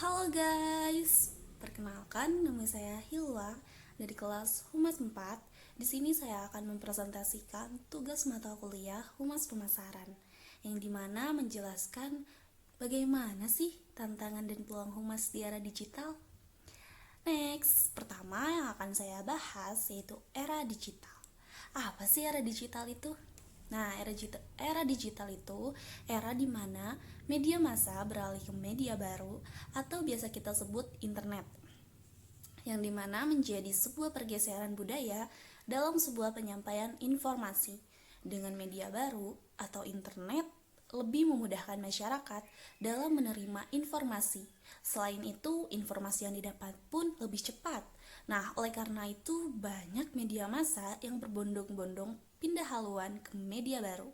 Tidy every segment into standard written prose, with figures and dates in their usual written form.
Halo guys, perkenalkan nama saya Hilwa dari kelas Humas 4. Di sini saya akan mempresentasikan tugas mata kuliah Humas Pemasaran yang dimana menjelaskan bagaimana sih tantangan dan peluang humas di era digital. Next, pertama yang akan saya bahas yaitu era digital. Apa sih era digital itu? Nah, era digital itu era di mana media massa beralih ke media baru atau biasa kita sebut internet, yang dimana menjadi sebuah pergeseran budaya dalam sebuah penyampaian informasi. Dengan media baru atau internet lebih memudahkan masyarakat dalam menerima informasi. Selain itu, informasi yang didapat pun lebih cepat. Nah, oleh karena itu banyak media massa yang berbondong-bondong pindah haluan ke media baru.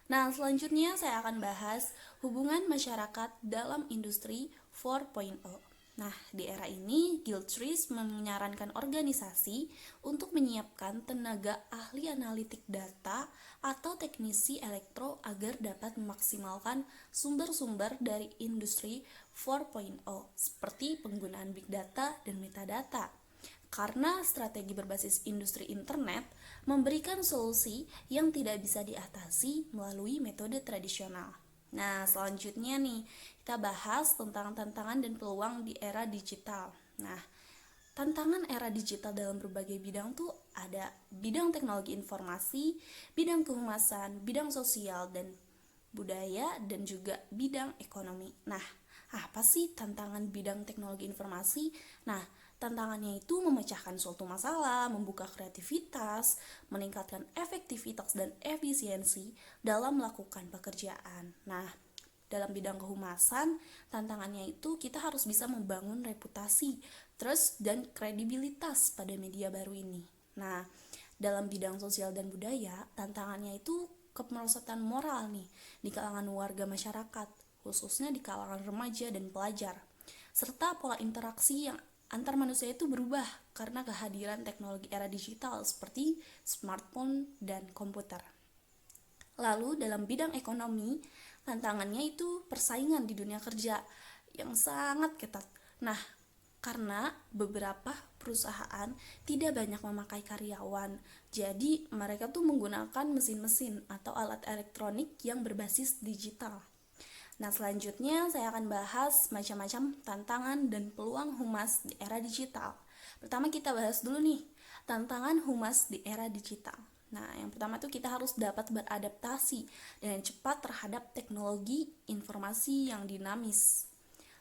Nah, selanjutnya saya akan bahas hubungan masyarakat dalam industri 4.0. Nah, di era ini, Guildtree menyarankan organisasi untuk menyiapkan tenaga ahli analitik data atau teknisi elektro agar dapat memaksimalkan sumber-sumber dari industri 4.0 seperti penggunaan big data dan metadata. Karena strategi berbasis industri internet memberikan solusi yang tidak bisa diatasi melalui metode tradisional. Nah, selanjutnya nih, kita bahas tentang tantangan dan peluang di era digital. Nah, tantangan era digital dalam berbagai bidang tuh ada bidang teknologi informasi, bidang kehumasan, bidang sosial dan budaya, dan juga bidang ekonomi. Nah, apa sih tantangan bidang teknologi informasi? Nah, tantangannya itu memecahkan suatu masalah, membuka kreativitas, meningkatkan efektivitas dan efisiensi dalam melakukan pekerjaan. Nah, dalam bidang kehumasan, tantangannya itu kita harus bisa membangun reputasi, trust, dan kredibilitas pada media baru ini. Nah, dalam bidang sosial dan budaya, tantangannya itu kemerosotan moral nih di kalangan warga masyarakat, khususnya di kalangan remaja dan pelajar. Serta pola interaksi yang antar manusia itu berubah karena kehadiran teknologi era digital seperti smartphone dan komputer. Lalu dalam bidang ekonomi, tantangannya itu persaingan di dunia kerja yang sangat ketat. Nah, karena beberapa perusahaan tidak banyak memakai karyawan, jadi mereka tuh menggunakan mesin-mesin atau alat elektronik yang berbasis digital. Nah, selanjutnya saya akan bahas macam-macam tantangan dan peluang humas di era digital. Pertama kita bahas dulu nih, tantangan humas di era digital. Nah, yang pertama tuh kita harus dapat beradaptasi dengan cepat terhadap teknologi informasi yang dinamis.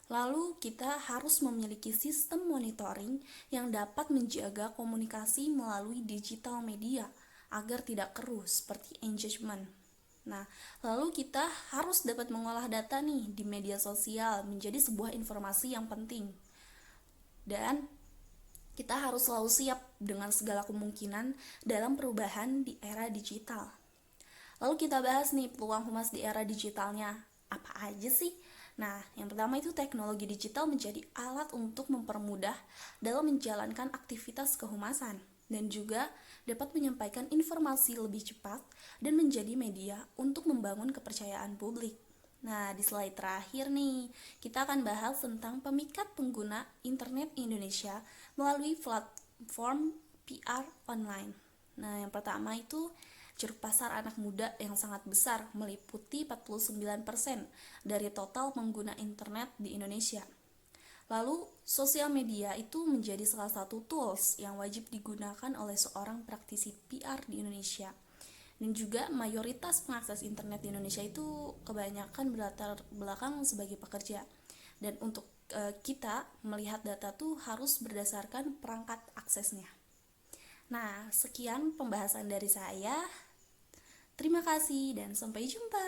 Lalu kita harus memiliki sistem monitoring yang dapat menjaga komunikasi melalui digital media agar tidak keruh seperti engagement. Nah, lalu kita harus dapat mengolah data nih di media sosial menjadi sebuah informasi yang penting. Dan kita harus selalu siap dengan segala kemungkinan dalam perubahan di era digital. Lalu kita bahas nih peluang humas di era digitalnya. Apa aja sih? Nah, yang pertama itu teknologi digital menjadi alat untuk mempermudah dalam menjalankan aktivitas kehumasan dan juga dapat menyampaikan informasi lebih cepat dan menjadi media untuk membangun kepercayaan publik. Nah, di slide terakhir nih, kita akan bahas tentang pemikat pengguna internet Indonesia melalui platform PR online. Nah, yang pertama itu ceruk pasar anak muda yang sangat besar, meliputi 49% dari total pengguna internet di Indonesia. Lalu, sosial media itu menjadi salah satu tools yang wajib digunakan oleh seorang praktisi PR di Indonesia. Dan juga mayoritas pengakses internet di Indonesia itu kebanyakan berlatar belakang sebagai pekerja. Dan untuk kita melihat data tuh harus berdasarkan perangkat aksesnya. Nah, sekian pembahasan dari saya. Terima kasih dan sampai jumpa.